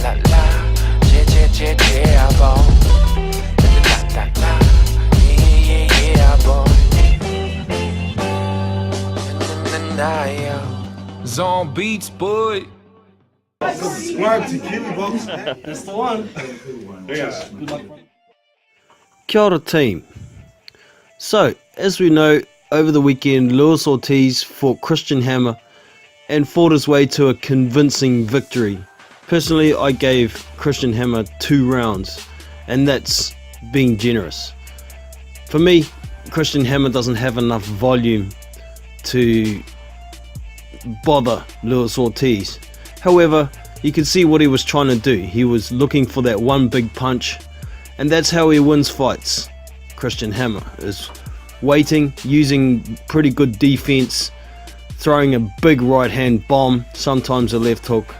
la la, yeah, boy. La la la, yeah, boy. Zone beats, boy. Subscribe to Kiwi Box. That's the one. Yeah. Kia ora team. So, as we know, over the weekend Luis Ortiz fought Christian Hammer and fought his way to a convincing victory. Personally, I gave Christian Hammer 2 rounds, and that's being generous. For me, Christian Hammer doesn't have enough volume to bother Luis Ortiz. However, you can see what he was trying to do. He was looking for that one big punch, and that's how he wins fights. Christian Hammer is waiting, using pretty good defense, throwing a big right hand bomb, sometimes a left hook.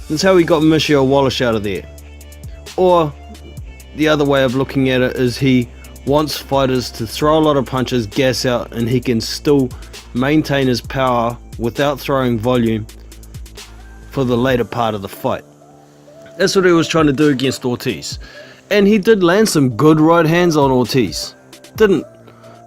That's how he got Michelle Wallace out of there. Or the other way of looking at it is he wants fighters to throw a lot of punches, gas out, and he can still maintain his power without throwing volume for the later part of the fight. That's what he was trying to do against Ortiz. And he did land some good right hands on Ortiz. Didn't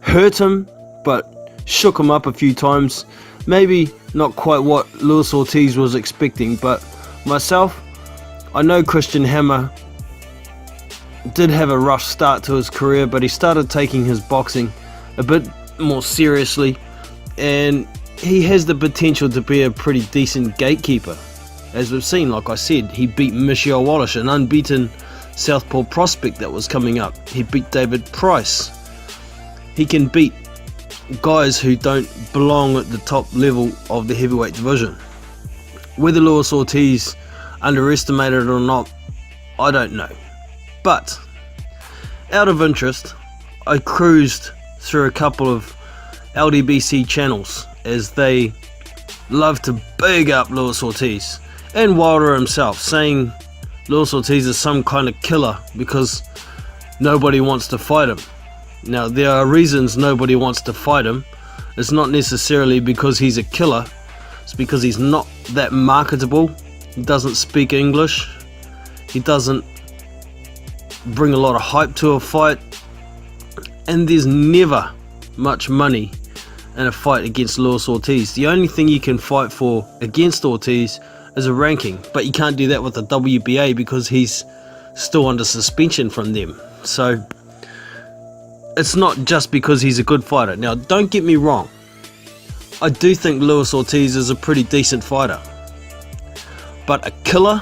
hurt him, but shook him up a few times. Maybe not quite what Luis Ortiz was expecting, but myself, I know Christian Hammer did have a rough start to his career, but he started taking his boxing a bit more seriously, and he has the potential to be a pretty decent gatekeeper. As we've seen, like I said, he beat Michelle Wallace, an unbeaten southpaw prospect that was coming up. He beat David Price. He can beat guys who don't belong at the top level of the heavyweight division. Whether Luis Ortiz underestimated it or not, I don't know. But out of interest, I cruised through a couple of LDBC channels as they love to big up Luis Ortiz, and Wilder himself, saying Luis Ortiz is some kind of killer because nobody wants to fight him. Now, there are reasons nobody wants to fight him. It's not necessarily because he's a killer. It's because he's not that marketable. He doesn't speak English. He doesn't bring a lot of hype to a fight. And there's never much money in a fight against Luis Ortiz. The only thing you can fight for against Ortiz is a ranking, but you can't do that with the WBA because he's still under suspension from them. So it's not just because he's a good fighter. Now, don't get me wrong, I do think Luis Ortiz is a pretty decent fighter, but a killer?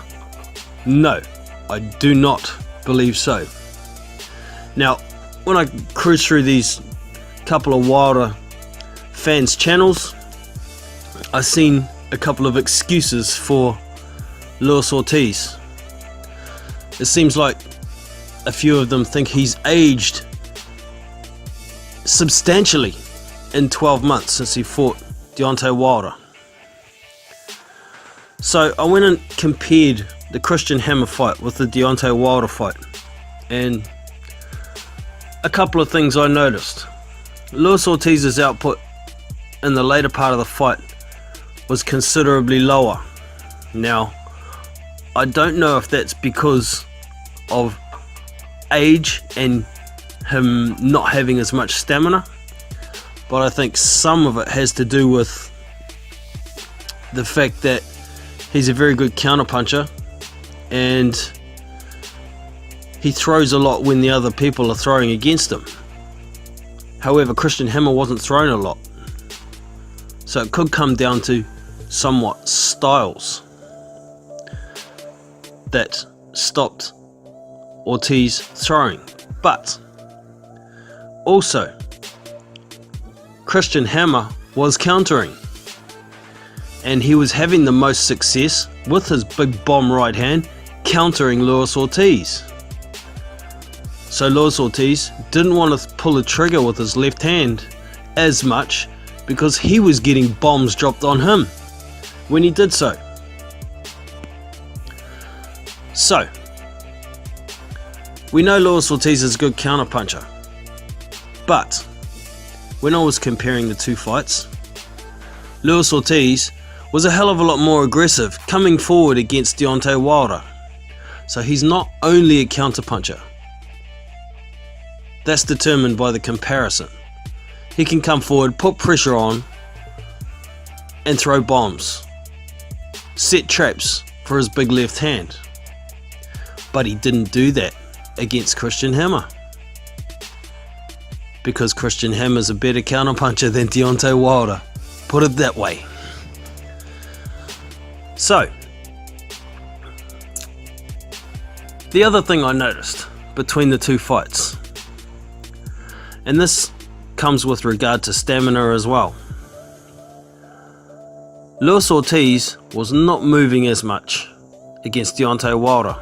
No, I do not believe so. Now, when I cruise through these couple of Wilder fans channels, I've seen a couple of excuses for Luis Ortiz. It seems like a few of them think he's aged substantially in 12 months since he fought Deontay Wilder. So I went and compared the Christian Hammer fight with the Deontay Wilder fight, and a couple of things I noticed. Luis Ortiz's output in the later part of the fight was considerably lower. Now, I don't know if that's because of age and him not having as much stamina, but I think some of it has to do with the fact that he's a very good counterpuncher and he throws a lot when the other people are throwing against him. However, Christian Hammer wasn't throwing a lot, so it could come down to somewhat styles that stopped Ortiz throwing. But also, Christian Hammer was countering, and he was having the most success with his big bomb right hand countering Luis Ortiz. So Luis Ortiz didn't want to pull the trigger with his left hand as much because he was getting bombs dropped on him when he did so. So, we know Luis Ortiz is a good counterpuncher, but when I was comparing the two fights, Luis Ortiz was a hell of a lot more aggressive coming forward against Deontay Wilder. So he's not only a counterpuncher. That's determined by the comparison. He can come forward, put pressure on, and throw bombs. Set traps for his big left hand. But he didn't do that against Christian Hammer. Because Christian Hammer's a better counterpuncher than Deontay Wilder. Put it that way. So, the other thing I noticed between the two fights, and this comes with regard to stamina as well. Luis Ortiz was not moving as much against Deontay Wilder.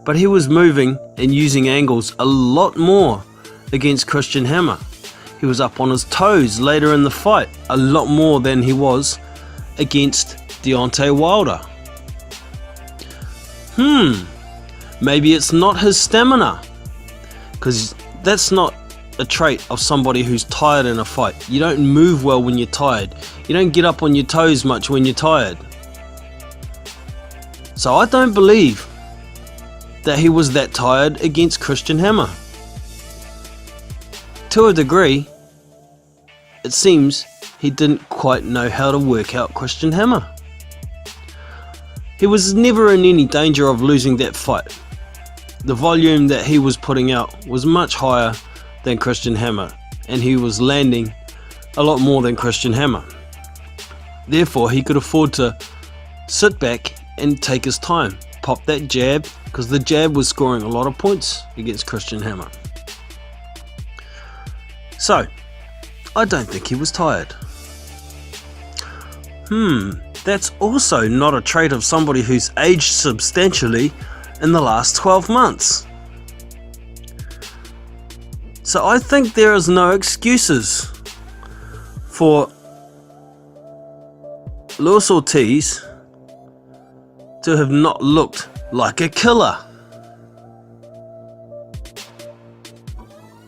But he was moving and using angles a lot more against Christian Hammer. He was up on his toes later in the fight a lot more than he was against Deontay Wilder. Maybe it's not his stamina, because that's not a trait of somebody who's tired in a fight. You don't move well when you're tired. You don't get up on your toes much when you're tired. So I don't believe that he was that tired against Christian Hammer. To a degree, it seems he didn't quite know how to work out Christian Hammer. He was never in any danger of losing that fight. The volume that he was putting out was much higher than Christian Hammer, and he was landing a lot more than Christian Hammer. Therefore, he could afford to sit back and take his time, pop that jab, because the jab was scoring a lot of points against Christian Hammer. So, I don't think he was tired. That's also not a trait of somebody who's aged substantially in the last 12 months. So I think there is no excuses for Luis Ortiz to have not looked like a killer.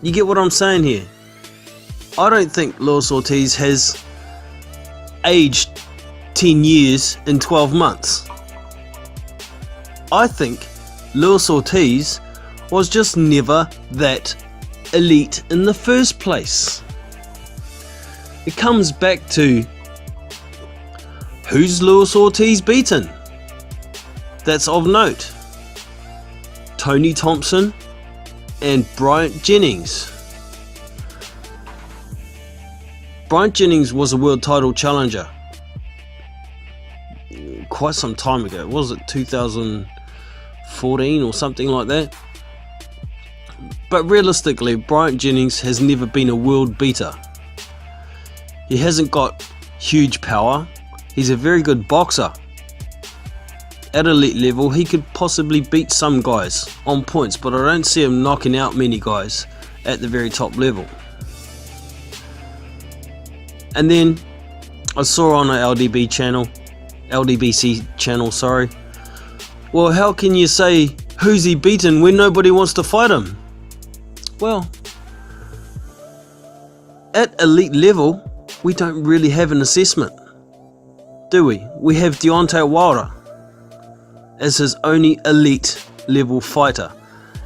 You get what I'm saying here? I don't think Luis Ortiz has aged 10 years in 12 months. I think Luis Ortiz was just never that elite in the first place. It comes back to, who's Luis Ortiz beaten? That's of note. Tony Thompson and Bryant Jennings. Bryant Jennings was a world title challenger quite some time ago. Was it 2014 or something like that? But realistically, Bryant Jennings has never been a world beater. He hasn't got huge power. He's a very good boxer. At elite level, he could possibly beat some guys on points, but I don't see him knocking out many guys at the very top level. And then I saw on an LDBC channel, sorry. Well, how can you say who's he beaten when nobody wants to fight him? Well, at elite level, we don't really have an assessment, do we? We have Deontay Wilder as his only elite level fighter,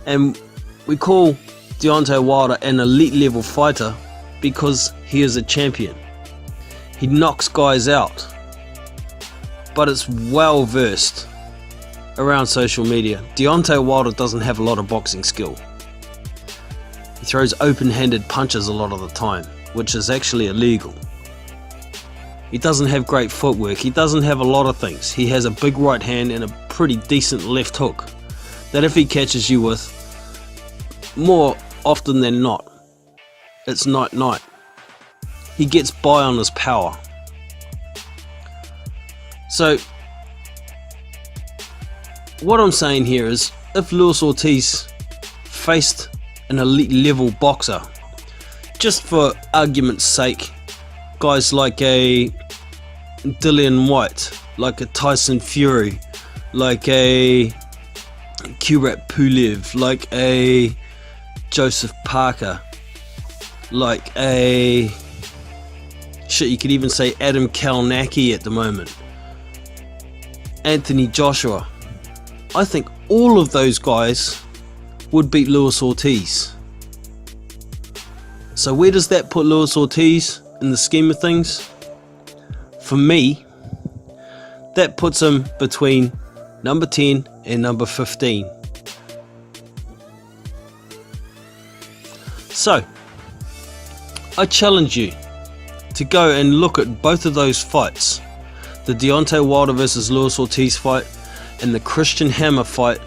and we call Deontay Wilder an elite level fighter because he is a champion. He knocks guys out, but it's well versed around social media. Deontay Wilder doesn't have a lot of boxing skill. He throws open-handed punches a lot of the time, which is actually illegal. He doesn't have great footwork. He doesn't have a lot of things. He has a big right hand and a pretty decent left hook that if he catches you with, more often than not, it's night-night. He gets by on his power. So, what I'm saying here is, if Luis Ortiz faced an elite level boxer, just for argument's sake, guys like a Dillian White, like a Tyson Fury, like a Kubrat Pulev, like a Joseph Parker, like a you could even say Adam Kalnacki at the moment, Anthony Joshua, I think all of those guys would beat Luis Ortiz. So where does that put Luis Ortiz in the scheme of things? For me, that puts him between number 10 and number 15. So, I challenge you to go and look at both of those fights. The Deontay Wilder versus Luis Ortiz fight and the Christian Hammer fight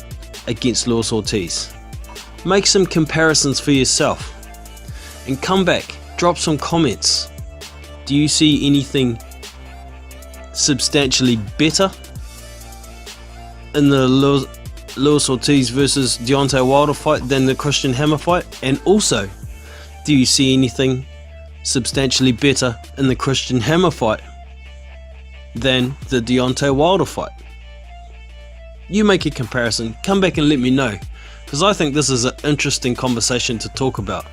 against Luis Ortiz. Make some comparisons for yourself and come back, drop some comments. Do you see anything substantially better in the Luis Ortiz versus Deontay Wilder fight than the Christian Hammer fight? And also, do you see anything substantially better in the Christian Hammer fight than the Deontay Wilder fight? You make a comparison, come back and let me know, because I think this is an interesting conversation to talk about.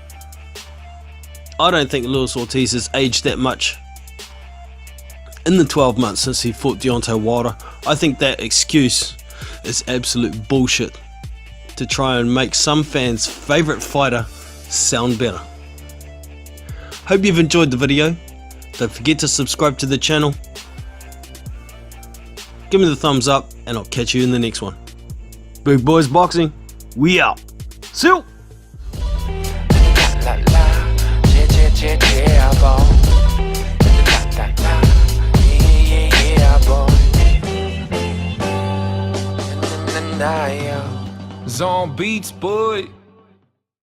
I don't think Luis Ortiz has aged that much in the 12 months since he fought Deontay Wilder. I think that excuse is absolute bullshit to try and make some fans' favourite fighter sound better. Hope you've enjoyed the video. Don't forget to subscribe to the channel. Give me the thumbs up and I'll catch you in the next one. Big Boys Boxing, we out. See you. La la, yeah, boy. La la, yeah, boy. Zone beats, boy.